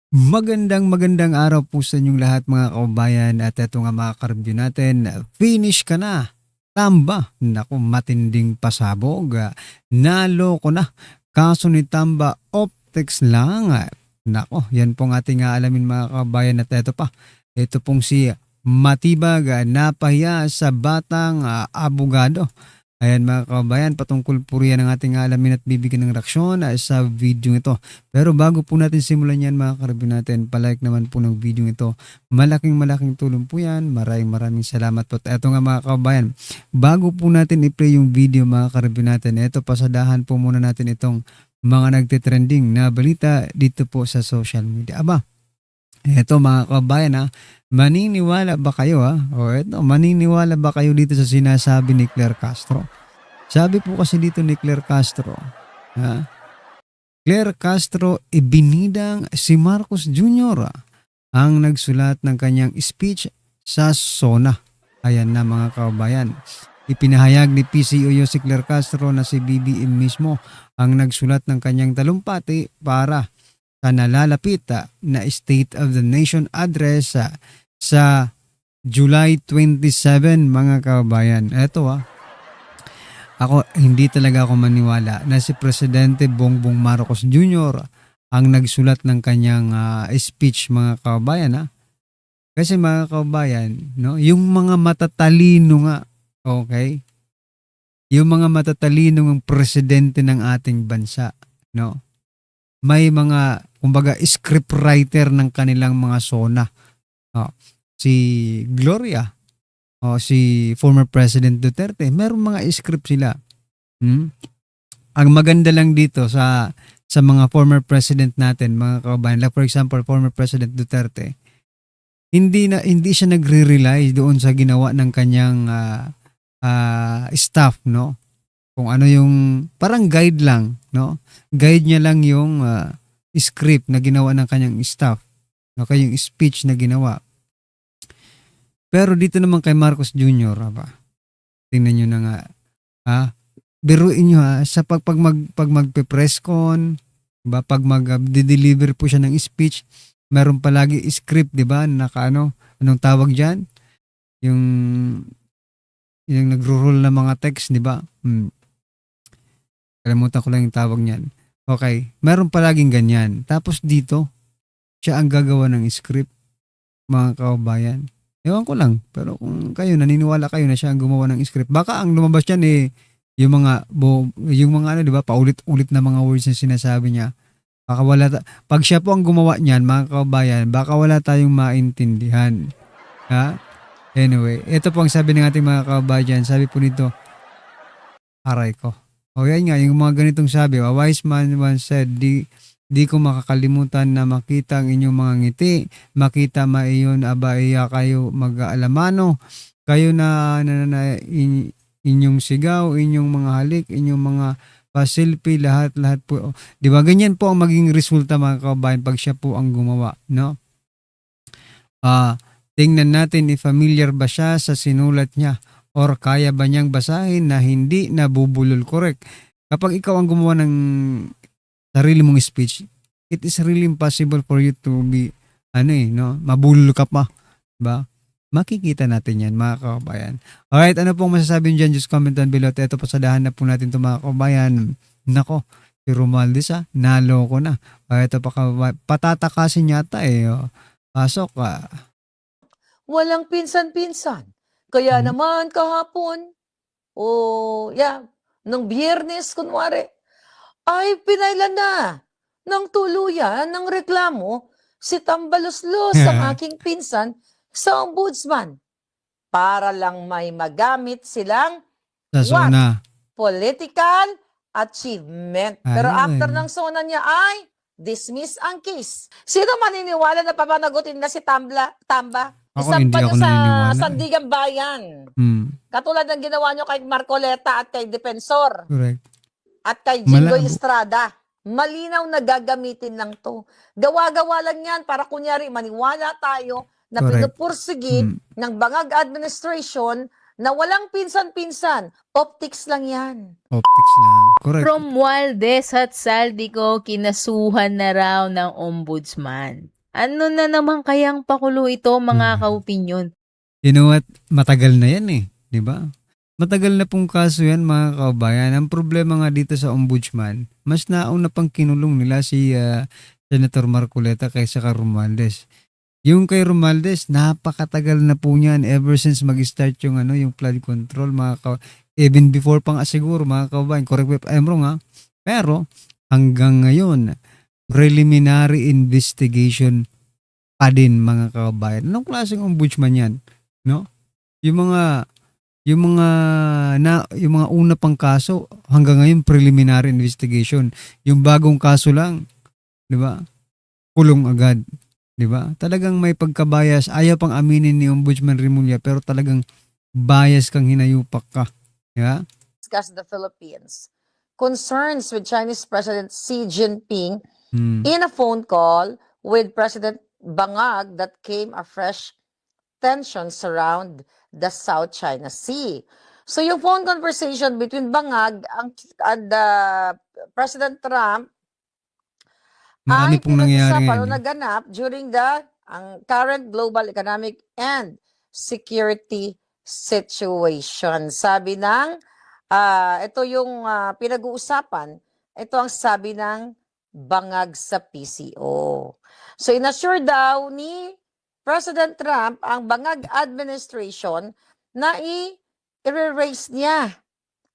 Magandang araw po sa inyong lahat mga kababayan at eto nga mga ka-review natin, finish ka na. Tamba, naku matinding pasabog, naloko na. Kaso ni Tamba, optics lang. Nako, yan pong ating aalamin mga kababayan at eto pa. Ito pong si Matibag napahiya sa batang abogado. Ayan mga kababayan, patungkol po riyan ang ating alamin at bibigyan ng reaksyon sa video ito. Pero bago po natin simulan yan mga karabyo natin, palike naman po ng video ito. Malaking tulong po yan. Maraming salamat po. At eto nga mga kababayan, bago po natin i-play yung video mga karabyo natin, eto pasadahan po muna natin itong mga nagtitrending na balita dito po sa social media. Aba, eto mga kababayan maniniwala ba kayo O eto, maniniwala ba kayo dito sa sinasabi ni Claire Castro? Sabi po kasi dito ni Claire Castro, ha? Claire Castro ibinidang si Marcos Jr. Ang nagsulat ng kanyang speech sa SONA. Ayan na mga kababayan. Ipinahayag ni PCOO si Claire Castro na si BBM mismo ang nagsulat ng kanyang talumpati para sa nalalapit na State of the Nation address sa July 27 mga kababayan. Eto ako hindi talaga ako maniwala na si Presidente Bongbong Marcos Jr. ang nagsulat ng kanyang speech mga kababayan. Kasi mga kababayan, no, yung mga matatalino nga, okay? Yung mga matatalino ng presidente ng ating bansa, no? May mga kumbaga script writer ng kanilang mga SONA. Si Gloria o si former President Duterte, merong mga script sila. Ang maganda lang dito sa mga former president natin, mga kababayan, like for example, former President Duterte, hindi siya nagre-rely doon sa ginawa ng kanyang staff, no? Kung ano yung parang guide lang, no? Guide niya lang yung script na ginawa ng kanyang staff, no? Yung speech na ginawa. Pero dito naman kay Marcos Jr., tingnan nyo na nga, biruin nyo sa pag magpe-press con, diba? Pag mag-deliver po siya ng speech, meron palagi script, di ba? Anong tawag dyan? Yung nagro-roll na mga text, di ba? Kalimutan ko lang yung tawag niyan. Okay, meron palaging ganyan. Tapos dito, siya ang gagawa ng script, mga kababayan. Ewan ko lang, pero kung kayo naniniwala kayo na siya ang gumawa ng script, baka ang lumabas diyan yung mga di ba, paulit-ulit na mga words na sinasabi niya. Baka pag siya po ang gumawa niyan, mga kababayan, baka wala tayong maintindihan. Anyway, ito po ang sabi ng ating mga kababayan. Sabi po nito, aray ko. Yan nga, yung mga ganitong sabi, a wise man once said, Di ko makakalimutan na makita ang inyong mga ngiti, makita maiyon iya kayo mag-aalamano, kayo na inyong sigaw, inyong mga halik, inyong mga pasilpi, lahat po. Di ba ganyan po ang maging resulta mga kababayan pag siya po ang gumawa, no? Tingnan natin if familiar ba siya sa sinulat niya or kaya ba niyang basahin na hindi nabubulol. Correct. Kapag ikaw ang gumawa ng sarili mong speech, it is really impossible for you to be, mabulol ka pa. Diba? Makikita natin yan, mga kababayan. Alright, ano pong masasabi nyo dyan? Just comment down below. At ito, pasadahan na po natin ito, mga kababayan. Nako, si Romualdez, naloko na. Ito pa, patatakasin yata Pasok Walang pinsan-pinsan. Kaya naman kahapon, nung Biyernes kunwari, ay pinailan na ng tuluyan ng reklamo si Tambaloslos ang aking pinsan sa ombudsman para lang may magamit silang sa SONA. Political achievement. Pero after ng SONA niya ay dismiss ang case. Sino maniniwala na papanagutin na si Tamba? Isang pa nyo sa Sandigan Bayan. Katulad ng ginawa nyo kay Marcoleta at kay Defensor. Correct. At kay Jingoy Estrada. Malinaw na gagamitin lang to. Gawa-gawa lang yan para kunyari maniwala tayo na pinupursigi ng Bangag Administration na walang pinsan-pinsan. Optics lang yan. Optics lang. Correct. Romualdez at Saldico kinasuhan na raw ng ombudsman. Ano na naman kayang pakulo ito, mga Mhm. kaopinyon? You know what? Matagal na yan eh, 'di ba? Matagal na pong kaso yan mga kababayan. Ang problema nga dito sa ombudsman, mas nauna pang kinulong nila si Senator Marcoleta kaysa kay Romualdez. Yung kay Romualdez, napakatagal na po niyan ever since mag-start yung yung flood control even before pang siguro mga kababayan. Correct me if I'm wrong ha. Pero hanggang ngayon, preliminary investigation pa din mga kababayan. Anong klaseng ombudsman yan? No? Yung mga yung mga una pang kaso hanggang ngayon preliminary investigation. Yung bagong kaso lang, 'di ba? Kulong agad, 'di ba? Talagang may pagkabias. Ayaw pang aminin ni Ombudsman Rimulya pero talagang bias kang hinayupak ka. 'Di ba? Discuss the Philippines. Concerns with Chinese President Xi Jinping Hmm. in a phone call with President Bangag that came a fresh tensions around the South China Sea. So yung phone conversation between Bangag and President Trump Marami ay pong nangyayari pinag-usapan ngayon. o naganap during ang current global economic and security situation. Sabi ng, ito yung pinag-uusapan, ito ang sabi ng bangag sa PCO. So inassure daw ni President Trump ang bangag administration na i-erase niya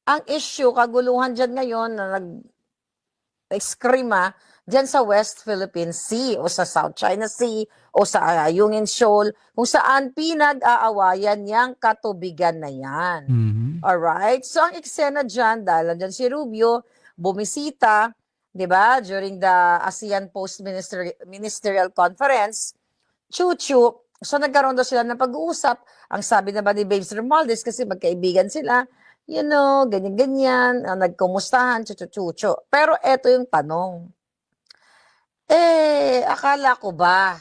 ang issue, kaguluhan dyan ngayon na ekskrima diyan sa West Philippine Sea o sa South China Sea o sa Ayungin Shoal kung saan pinag-aawayan niyang katubigan na yan. Mhm. Alright? So, ang eksena dyan, dahil dyan si Rubio, bumisita, di ba, during the ASEAN Post-Ministerial Conference, chuchu, so nagkaroon daw sila ng pag-uusap. Ang sabi naman ni Babes Romualdez, kasi magkaibigan sila, ganyan-ganyan, nagkumustahan, chuchu-chuchu. Pero eto yung tanong. Akala ko ba,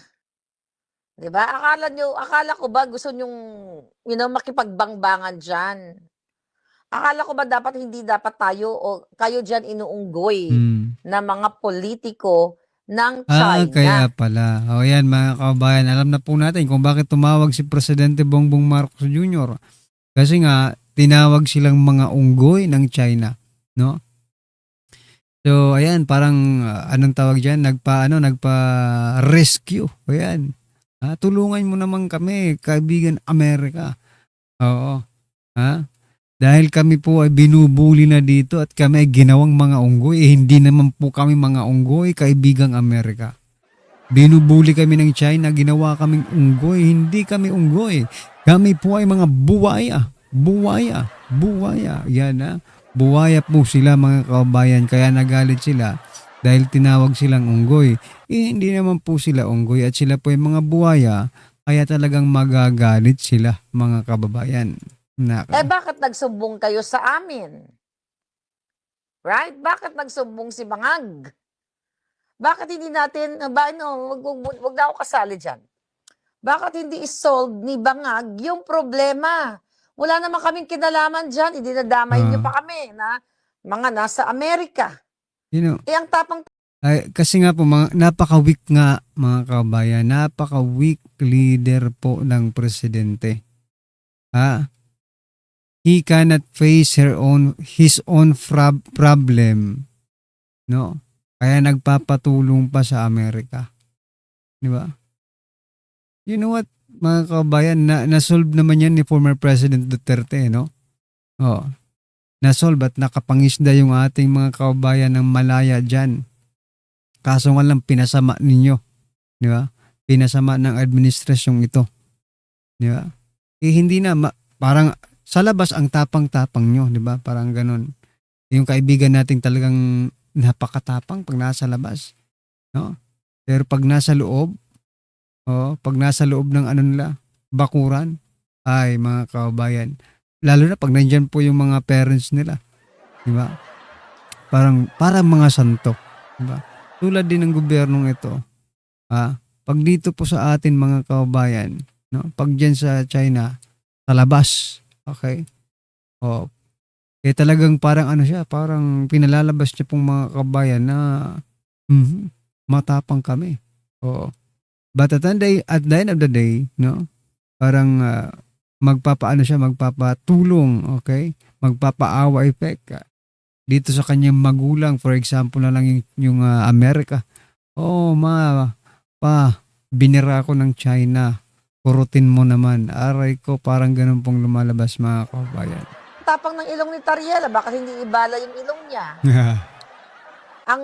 'di ba? Akala ko ba gusto nyong, makipagbangbangan diyan? Akala ko ba hindi dapat tayo o kayo diyan inuunggoy Hmm. na mga politiko ng Kaya China? pala. O yan mga kababayan, alam na po natin kung bakit tumawag si Presidente Bongbong Marcos Jr. Kasi nga, tinawag silang mga unggoy ng China. No? So, ayan, parang anong tawag diyan? Nagpa-rescue. Ayan. Tulungan mo naman kami, kaibigan Amerika. Oo. Ha? Dahil kami po ay binubuli na dito at kami ay ginawang mga unggoy. Hindi naman po kami mga unggoy, kaibigang Amerika. Binubuli kami ng China, ginawa kaming unggoy. Hindi kami unggoy. Kami po ay mga buwaya. Buwaya. Buwaya. Yan buwaya po sila mga kababayan, kaya nagalit sila dahil tinawag silang unggoy. Hindi naman po sila unggoy at sila po ay mga buwaya, kaya talagang magagalit sila mga kababayan. Bakit nagsumbong kayo sa amin? Right? Bakit nagsumbong si Bangag? Bakit hindi natin, wag na ako kasali dyan. Bakit hindi isolve ni Bangag yung problema? Wala naman kaming kinalaman dyan. Idinadamay niyo pa kami na mga nasa Amerika. Ang tapang... Kasi nga po, napaka-weak nga mga kabayan. Napaka-weak leader po ng presidente. He cannot face his own problem. No? Kaya nagpapatulong pa sa Amerika. Di ba? You know what, mga kabayan, na-solve naman yan ni former President Duterte, no? Oh, na-solve at nakapangisda yung ating mga kabayan ng malaya dyan. Kaso nga lang pinasama ninyo, di ba? Pinasama ng administrasyong ito, di ba? Hindi na, parang sa labas ang tapang-tapang nyo, di ba? Parang ganun. Yung kaibigan nating talagang napakatapang pag nasa labas, no? Pero pag nasa loob, pag nasa loob ng nila, bakuran, ay mga kababayan, lalo na pag nandyan po yung mga parents nila, di ba? Parang mga santo, di ba? Tulad din ng gobyernong ito, pag dito po sa atin mga kababayan, no? Pag dyan sa China, sa labas, okay? Talagang parang siya, parang pinalalabas niya pong mga kababayan na matapang kami. Oo. But at the end of the day, no, parang magpapaano siya, magpapatulong, okay? Magpapaawa effect dito sa kanyang magulang. For example na lang yung Amerika. Oh, binira ko ng China. Kurutin mo naman. Aray ko, parang ganun pong lumalabas mga kabayan. Tapang ng ilong ni Tariela, bakit hindi ibala yung ilong niya? Ang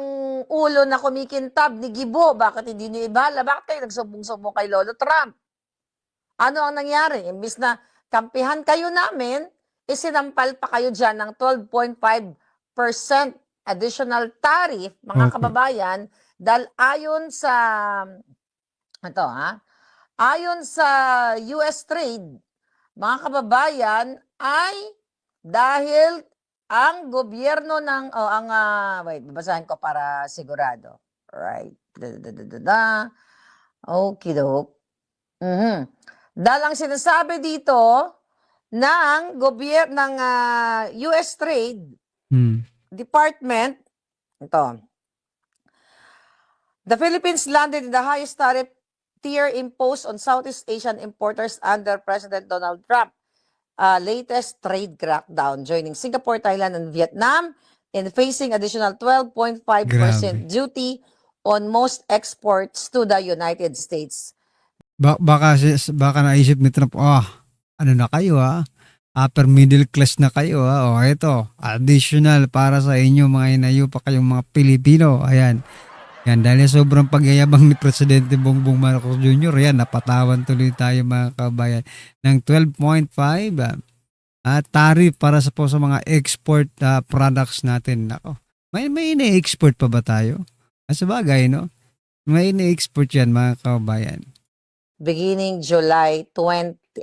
ulo na kumikintab ni Gibo, bakit hindi niyo ibala? Bakit kayo nagsumbong-sumbong kay Lolo Trump? Ano ang nangyari? Imbis na kampihan kayo namin, isinampal pa kayo dyan ng 12.5% additional tariff, mga Okay. kababayan, dahil ayon sa US trade, mga kababayan, ay dahil ang gobyerno ng, wait, babasahin ko para sigurado. Right. Okay, dope. Dahil ang sinasabi dito ng US Trade Department, ito, the Philippines landed in the highest tariff tier imposed on Southeast Asian importers under President Donald Trump. Latest trade crackdown, joining Singapore, Thailand, and Vietnam in facing additional 12.5% Grabe. duty on most exports to the United States. Baka naisip ni Trump, ano na kayo upper middle class na kayo o ito, additional para sa inyo mga inayo pa kayong mga Pilipino. Ayan. Yan, dahil sobrang pagyayabang ni Presidente Bongbong Marcos Jr., yan, napatawan tuloy tayo mga kabayan ng 12.5 tariff para sa mga export products natin. Nako, may ine-export pa ba tayo? Sa bagay, no? May ine-export yan mga kabayan. Beginning July 2028,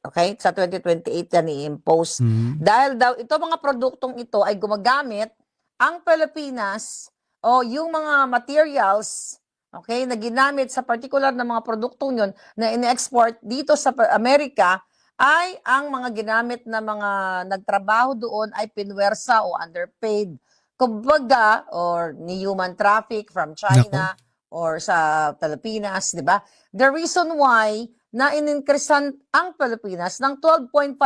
okay? Sa 2028 yan i-impose. Dahil daw ito mga produktong ito ay gumagamit ang Pilipinas o yung mga materials, okay, na ginamit sa particular na mga produktong yun na ine-export dito sa Amerika ay ang mga ginamit na mga nagtrabaho doon ay pinwersa o underpaid. Kumbaga, or ni human traffic from China or sa Pilipinas, di ba? The reason why na in-increasean ang Pilipinas ng 12.5%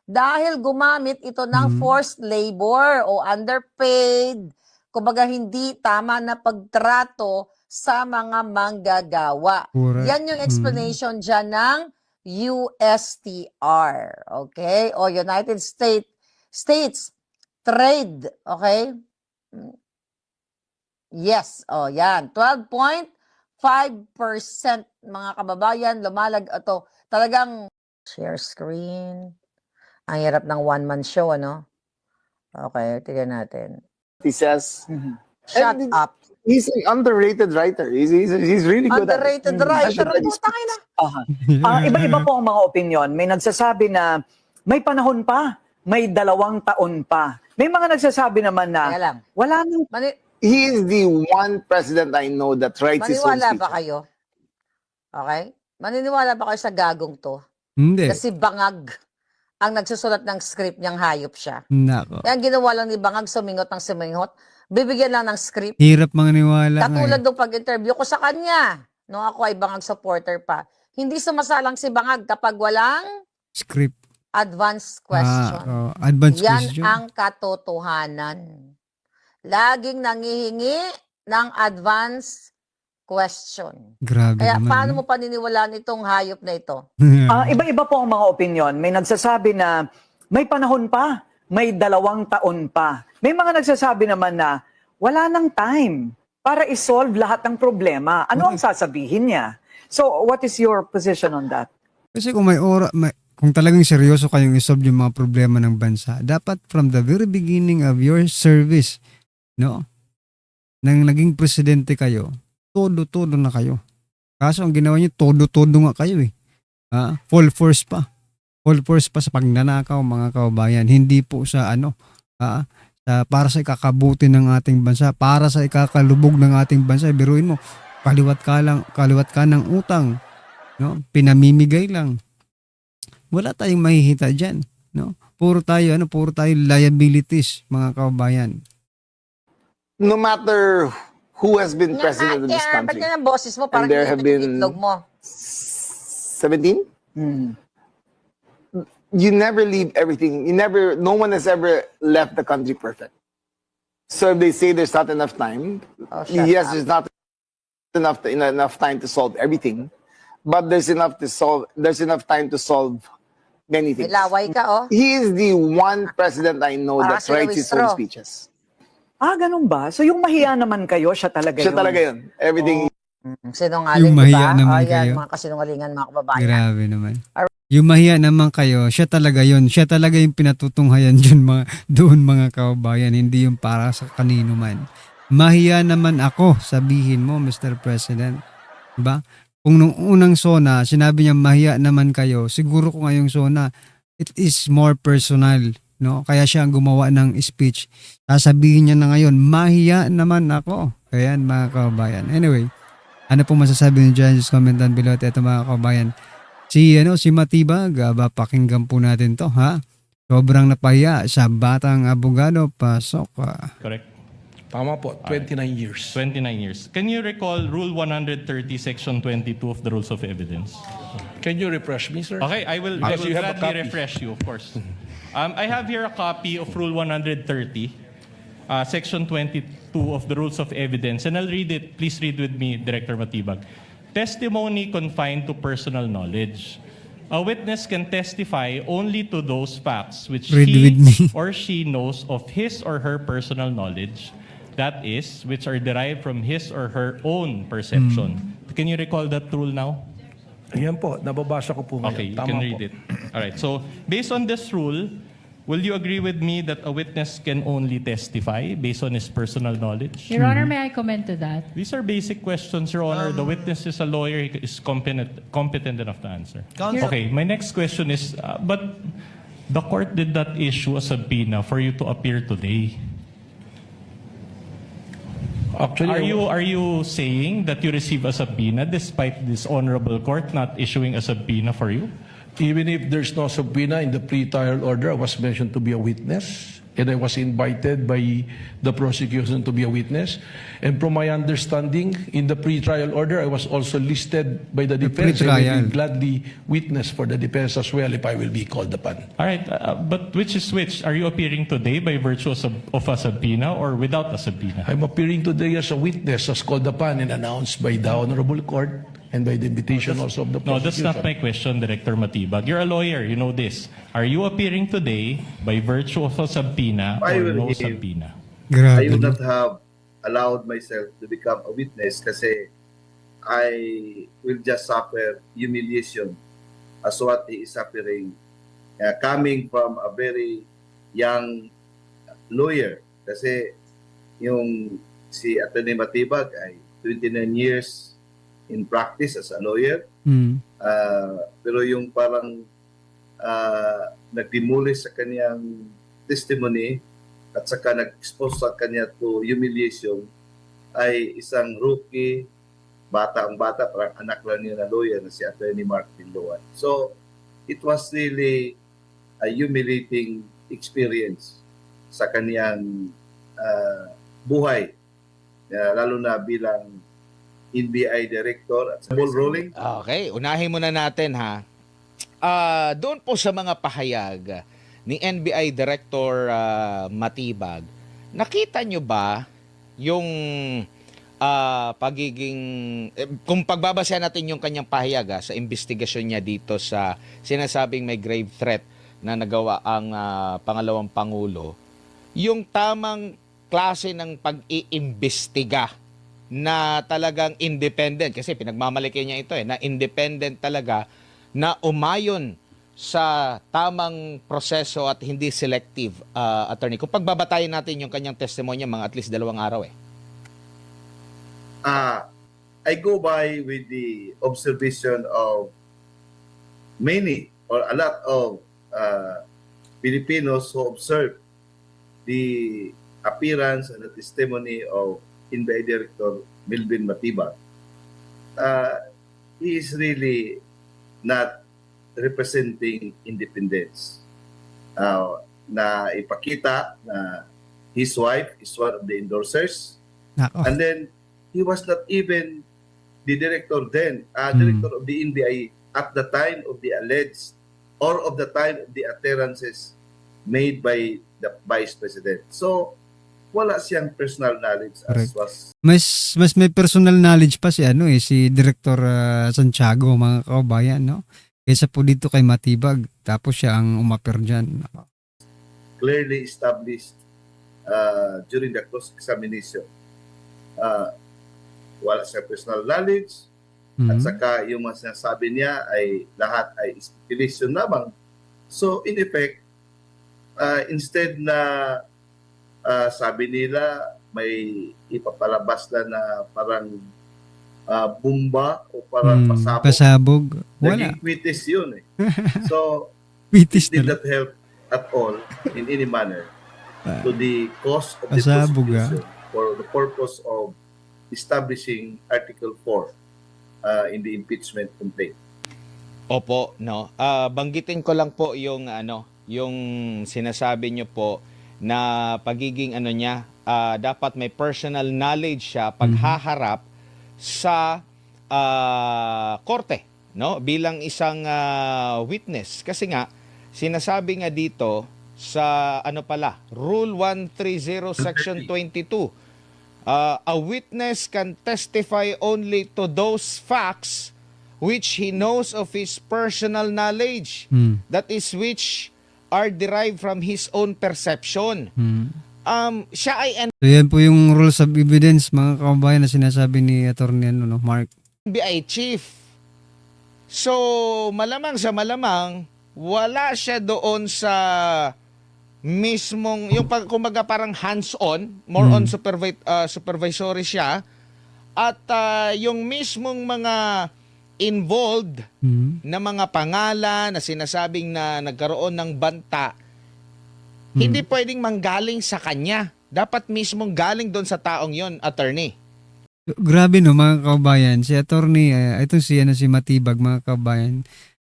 dahil gumamit ito ng forced labor o underpaid. Kumbaga, hindi tama na pagtrato sa mga manggagawa. Correct. Yan yung explanation dyan ng USTR, okay? O United States Trade, okay? Yes, yan. 12.5% mga kababayan, ito. Talagang share screen. Ang hirap ng one-man show, ano? Okay, tignan natin. He says, Shut And up. he's an underrated writer. He's really good Underrated at it. writer. Everybody Putangin na. Iba-iba po ang mga opinion. May nagsasabi na may panahon pa, may 2 taon pa. May mga nagsasabi naman Kaya na lang. wala nang He is the one president I know that writes his own Maniwala ba speech. kayo? Okay? Maniniwala ba kayo sa gagong to? Hindi. Kasi Bangag ang nagsusulat ng script niyang hayop siya. Nako. Kaya ang ginawa lang ni Bangag, sumingot ng sumingot. Bibigyan lang ng script. Hirap maniwala. Katulad ng pag-interview ko sa kanya, nung ako ay Bangag supporter pa. Hindi sumasalang si Bangag kapag walang Script. advance question. Advanced Yan question. ang katotohanan. Laging nangihingi ng advance question. Grabe Kaya naman. paano mo paniniwalaan itong hayop na ito? iba-iba po ang mga opinion. May nagsasabi na may panahon pa, may 2 taon pa. May mga nagsasabi naman na wala nang time para isolve lahat ng problema. Ano ang sasabihin niya? So, what is your position on that? Kasi kung kung talagang seryoso kayong isolve yung mga problema ng bansa, dapat from the very beginning of your service, no? Nang naging presidente kayo, todo-todo na kayo. Kaso ang ginawa niyo, todo-todo nga kayo eh. Full force pa. Full force pa sa pagnanakaw mga kababayan. Hindi po sa para sa ikakabuti ng ating bansa, para sa ikakalubog ng ating bansa. Biruin mo, kaliwat ka ng utang, no? Pinamimigay lang. Wala tayong mahihita diyan, no? Puro tayo liabilities mga kababayan. No matter who has been president of this Ba't country. yan ang boses mo? Parang there have been- itlog mo. 17? Hmm. You never leave everything. No one has ever left the country perfect. So if they say there's not enough time, Oh, shut yes, up. there's not enough time to solve everything, but there's enough time to solve many May things. laway ka, oh. He is the one president I know Para that si writes Luis his own Ro. speeches. Ganun ba? So yung mahiya naman kayo, siya talaga Siya yun. talaga yun. Everything. Sinungaling, Yung mahiya diba? naman Ayan, kayo. mga kasinungalingan, mga kababayan. Grabe naman. Yung mahiya naman kayo, siya talaga yun. Siya talaga yung pinatutunghayan dyan doon mga kababayan, hindi yung para sa kanino man. Mahiya naman ako, sabihin mo, Mr. President. Diba? Kung nung unang SONA, sinabi niya mahiya naman kayo, siguro kung ngayong SONA, it is more personal. No? Kaya siya ang gumawa ng speech. Sasabihin niya na ngayon, mahiya naman ako. Kaya mga kababayan. Anyway, ano pong masasabi niyo dyan? Just comment down below. At ito mga kababayan, si Matibag, pakinggan po natin to, ha? Sobrang napahiya sa batang abogado, pasok. Correct. Tama po, 29 years. 29 years. Can you recall Rule 130, Section 22 of the Rules of Evidence? Can you refresh me, sir? Okay, I will Because you have a gladly copy. refresh you, of course. I have here a copy of Rule 130, Section 22 of the Rules of Evidence, and I'll read it. Please read with me, Director Matibag. Testimony confined to personal knowledge. A witness can testify only to those facts which Read with me. he or she knows of his or her personal knowledge, that is, which are derived from his or her own perception. Can you recall that rule now? Ayan po, nababasa ko po ngayon. Okay, you Tama can po. read it. All right. So, based on this rule, will you agree with me that a witness can only testify based on his personal knowledge? Your Honor, may I comment to that? These are basic questions, Your Honor. The witness is a lawyer, he is competent enough to answer. Okay, my next question is, but the court did not issue a subpoena for you to appear today. Actually, Are you saying that you receive a subpoena despite this honorable court not issuing a subpoena for you? even if there's no subpoena in the pre-trial order, I was mentioned to be a witness, and I was invited by the prosecution to be a witness. And from my understanding, in the pre-trial order, I was also listed by the defense. I pre-trial. will gladly witness for the defense as well if I will be called upon. All right, but which is which? Are you appearing today by virtue of a subpoena or without a subpoena? I'm appearing today as a witness, as called upon and announced by the Honorable Court and by the invitation also of the No, that's prosecution. not my question, Director Matibag. You're a lawyer, you know this. Are you appearing today by virtue of a subpoena I or will no give. subpoena? I Grabe. would not have allowed myself to become a witness kasi I will just suffer humiliation as what he is suffering coming from a very young lawyer kasi yung si Atty. Matibag ay 29 years in practice as a lawyer. Hmm. Pero yung parang nag-demolish sa kanyang testimony at saka nag-expose sa kanya to humiliation ay isang rookie, ang bata, parang anak lang niya na lawyer na si Atty. Mark Pinloan. So, it was really a humiliating experience sa kanyang buhay, lalo na bilang NBI director at sa ball rolling. Okay, unahin muna natin ha. Doon po sa mga pahayag ni NBI Director Matibag, nakita nyo ba yung pagiging, kung pagbabasehan natin yung kanyang pahayag sa investigasyon niya dito sa sinasabing may grave threat na nagawa ang pangalawang Pangulo, yung tamang klase ng pag-iimbestiga na talagang independent, kasi pinagmamalaki niya ito na independent talaga, na umayon sa tamang proseso at hindi selective, attorney. Kung pagbabatayin natin yung kanyang testimonya, mga at least 2 araw I go by with the observation of many or a lot of Filipinos who observe the appearance and the testimony of NBI Director Melvin Matibag. He is really not representing independence. Na ipakita na his wife is one of the endorsers. Nako. And then he was not even the director then, Hmm. director of the NBI at the time of the alleged or of the time of the utterances made by the Vice President. So, wala siyang personal knowledge as Correct. was Mas may personal knowledge pa si ano si Director Santiago, mga kaubayan, no? Kaysa po dito kay Matibag. Tapos siya ang umapir diyan. clearly established during the cross-examination. Wala siyang personal knowledge at Mhm. saka yung mga sinasabi niya ay lahat ay speculation lamang. So, in effect, instead na sabi nila may ipapalabas na parang bumba o parang pasabog. Pasabog. Wala. Naging quitis yun eh. So, Pitis it did na lang. not help at all in any manner to the cause of the Pasabog, prosecution for the purpose of establishing Article 4 in the impeachment complaint. Opo, no. Banggitin ko lang po yung yung sinasabi niyo po na pagiging niya, dapat may personal knowledge siya paghaharap sa korte, no? Bilang isang witness. Kasi nga sinasabi nga dito sa Rule 130 Section 22, a witness can testify only to those facts which he knows of his personal knowledge, that is which are derived from his own perception. Siya ay So yan po yung rules of evidence, mga kaubayan, na sinasabi ni Attorney Mark. NBI chief. So, malamang sa malamang, wala siya doon sa mismong, yung kumbaga parang hands-on, more on supervisory siya, at yung mismong mga involved na mga pangalan na sinasabing na nagkaroon ng banta, hindi pwedeng manggaling sa kanya. Dapat mismong galing doon sa taong yon, attorney. Grabe no, mga kaubayan. Si Attorney, ito si Matibag, mga kaubayan.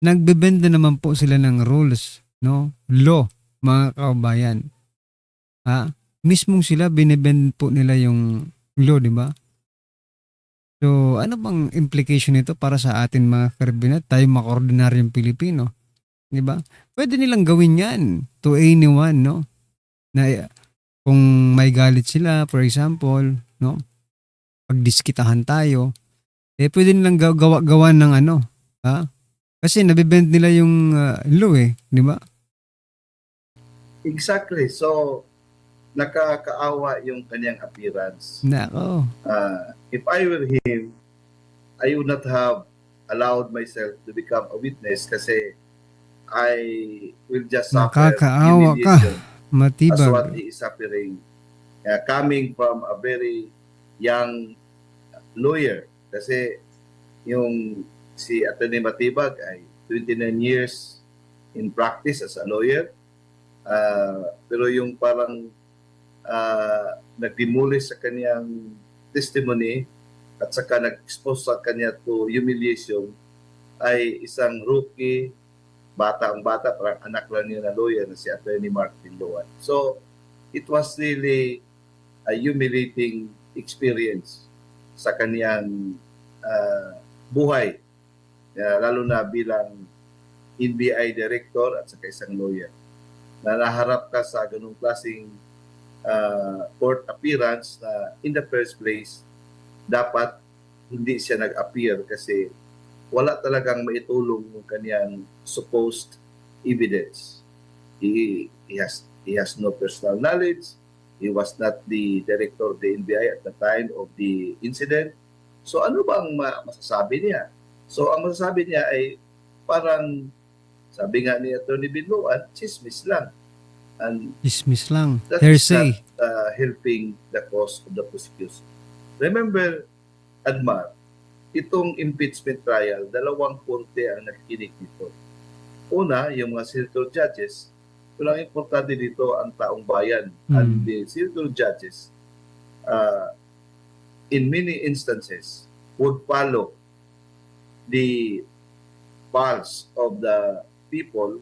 Nagbebenda naman po sila ng rules, no? Law, mga kaubayan. Mismong sila, binibend po nila yung law, di ba? So, ano bang implication nito para sa atin, mga karbinet? Tayo mga ordinaryong Pilipino, di ba? Pwede nilang gawin yan to anyone, no? Na kung may galit sila, for example, no? Pagdiskitahan tayo, pwede nilang gawa ng kasi nabibend nila yung law di ba? Exactly. So, nakakaawa yung kanyang appearance. Nako. If I were him, I would not have allowed myself to become a witness kasi I will just suffer Nakakaawa ka, humiliation as what Matibag. he is suffering. Coming from a very young lawyer kasi yung si Atty. Matibag ay 29 years in practice as a lawyer. Pero yung parang nag-demolish sa kanyang testimony at saka nag-expose sa kanya to humiliation ay isang rookie, bata, parang anak lang niya na lawyer na si Atty. Mark Pinloan. So, it was really a humiliating experience sa kanyang buhay, lalo na bilang NBI director at saka isang lawyer. Na naharap ka sa ganung klaseng court appearance na in the first place, dapat hindi siya nag-appear kasi wala talagang maitulong yung kanyang supposed evidence. He has no personal knowledge. He was not the director of the NBI at the time of the incident. So ano bang masasabi niya? So ang masasabi niya ay parang, sabi nga ni Atty. Binloan, chismis lang. And Dismiss lang. that is Hearsay. not helping the cause of the prosecution. Remember, Admar, itong impeachment trial, dalawang korte ang nakikinig dito. Una, yung mga senator judges. Pero ang importante dito ang taong bayan. And the senator judges, in many instances, would follow the pulse of the people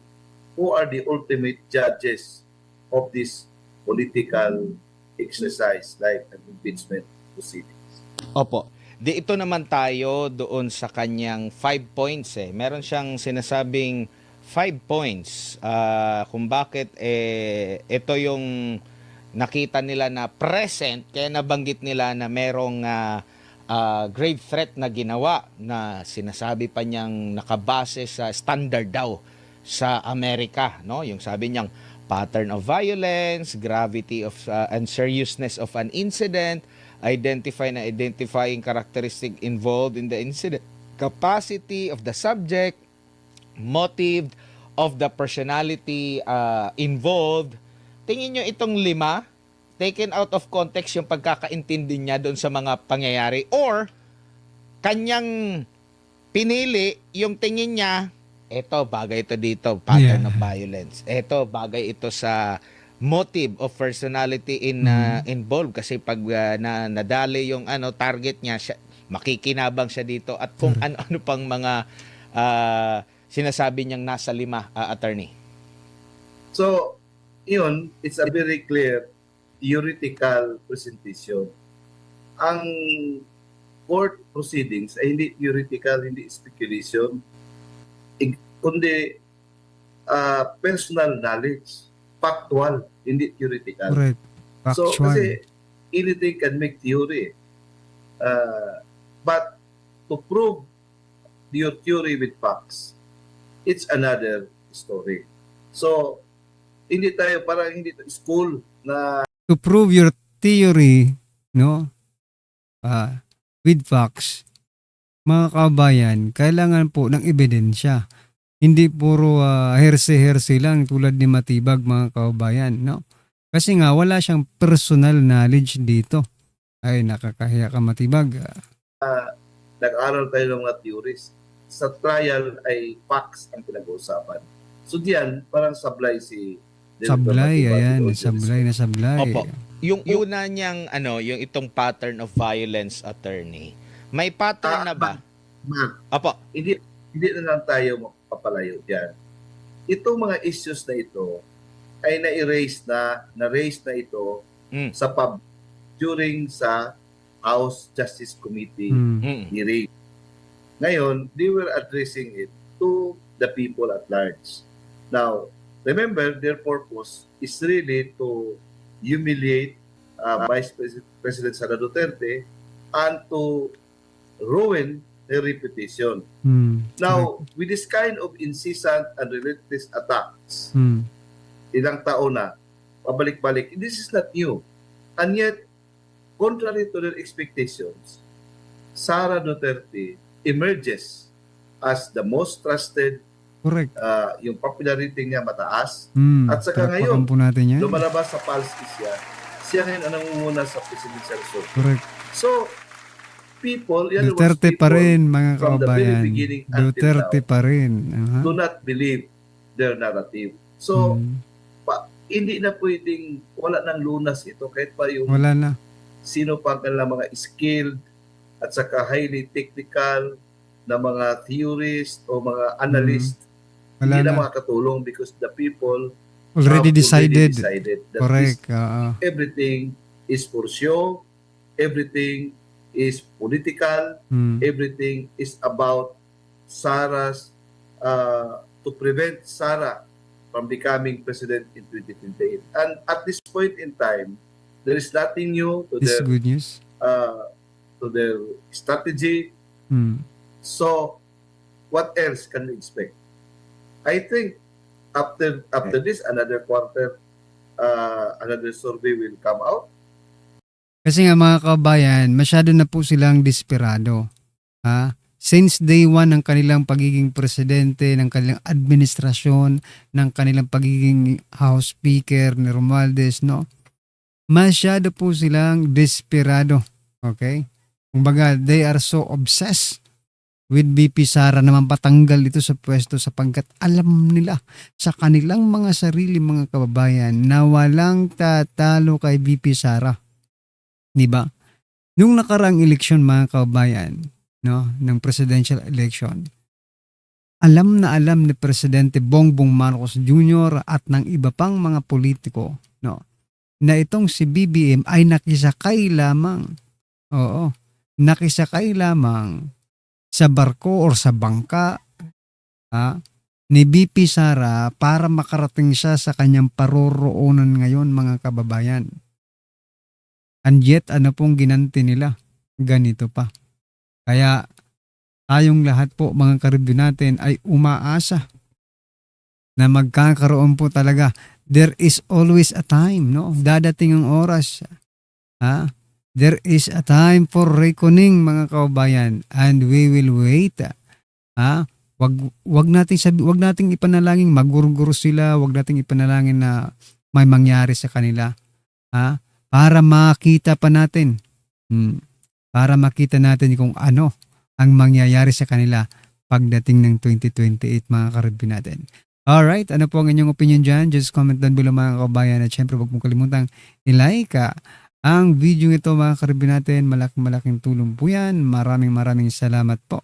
who are the ultimate judges of this political exercise like an impeachment proceedings. Opo. Ito naman tayo doon sa kanyang 5 points eh. Meron siyang sinasabing 5 points kung bakit ito yung nakita nila na present, kaya nabanggit nila na merong grave threat na ginawa na sinasabi pa niyang nakabase sa standard daw sa Amerika, no? Yung sabi niyang pattern of violence, gravity of and seriousness of an incident, identifying characteristic involved in the incident, capacity of the subject, motive of the personality involved. Tingin nyo itong 5, taken out of context yung pagkakaintindi niya doon sa mga pangyayari, or kanyang pinili yung tingin niya, eto bagay ito dito, pattern of violence. Eto bagay ito sa motive of personality involved, kasi pag nadali yung target niya, makikinabang siya dito, at kung ano-ano pang mga sinasabi niyang nasa 5, attorney. So, yun, it's a very clear theoretical presentation. Ang court proceedings ay hindi theoretical, hindi speculation, kundi personal knowledge, factual, hindi theoretical. Correct. So, Factual. kasi anything can make theory. But to prove your theory with facts, it's another story. So, hindi tayo, parang hindi school na To prove your theory, no, with facts, mga kabayan, kailangan po ng ebidensya. Hindi puro hersey-hersey lang tulad ni Matibag, mga kabayan, no? Kasi nga wala siyang personal knowledge dito. Ay, nakakahiya ka, Matibag. nag-aral tayo ng mga theories. Sa trial ay facts ang pinag-uusapan. So diyan, parang sablay si Sablay, Director Matibag ayan, with all due sablay na sablay. Opo. Yung una niyang yung itong pattern of violence, attorney. May pattern na ba? Mark, Opo. hindi na lang tayo mapapalayo diyan. Itong mga issues na ito ay na-raise na ito sa during sa House Justice Committee hearing. Ngayon, they were addressing it to the people at large. Now, remember, their purpose is really to humiliate Vice President Sara Duterte and to ruin her reputation. Now, with this kind of incessant and relentless attacks, ilang taon na, pabalik-balik, this is not new. And yet, contrary to their expectations, Sara Duterte emerges as the most trusted, Correct. yung popularity niya mataas, at saka Palakpakan ngayon, po natin yan. lumalabas sa pulse siya ngayon ang nangunguna sa presidential search. Correct. So, people, yan was Duterte pa people rin, mga from the very kabayan. beginning until Duterte now, pa rin. do not believe their narrative. So, hindi na pwedeng, wala nang lunas ito, kahit pa yung Wala na. sino pa kanilang mga skilled at saka highly technical na mga theorists o mga analyst, Wala hindi na na. makakatulong because the people Already have decided. that Correct. everything is for show, everything is political, everything is about Sarah's, to prevent Sarah from becoming president in 2028. And at this point in time, there is nothing new to This is their good news. strategy. So, what else can we expect? I think after this, another quarter, another survey will come out. Kasi nga mga kabayan, masyado na po silang desperado. Since day one ng kanilang pagiging presidente, ng kanilang administrasyon, ng kanilang pagiging House Speaker ni Romualdez, no? Masyado po silang desperado. Okay? Kumbaga, they are so obsessed with VP Sara naman patanggal ito sa pwesto sapagkat alam nila sa kanilang mga sarili, mga kababayan, na walang tatalo kay VP Sara. Diba? Nung nakarang eleksyon, mga kababayan, no, ng presidential election, alam na alam ni Presidente Bongbong Marcos Jr. at ng iba pang mga politiko, no, na itong si BBM ay nakisakay lamang. Oo. nakisakay lamang sa barko or sa bangka ni BP Sara para makarating siya sa kanyang paroroonan ngayon, mga kababayan. And yet, ano pong ginanti nila? Ganito pa. Kaya tayong lahat po, mga karibyo natin, ay umaasa na magkakaroon po talaga. There is always a time, no? Dadating ang oras. There is a time for reckoning, mga kababayan, and we will wait. Wag nating ipanalangin maguruguro sila, wag nating ipanalangin na may mangyari sa kanila. Para makita pa natin. Para makita natin kung ano ang mangyayari sa kanila pagdating ng 2028, mga karibyo natin. Alright, ano po ang inyong opinion dyan? Just comment down below, mga kababayan. At syempre, huwag mong kalimutang i-like ang video ito, mga karibyo natin. Malaking tulong po yan. Maraming salamat po.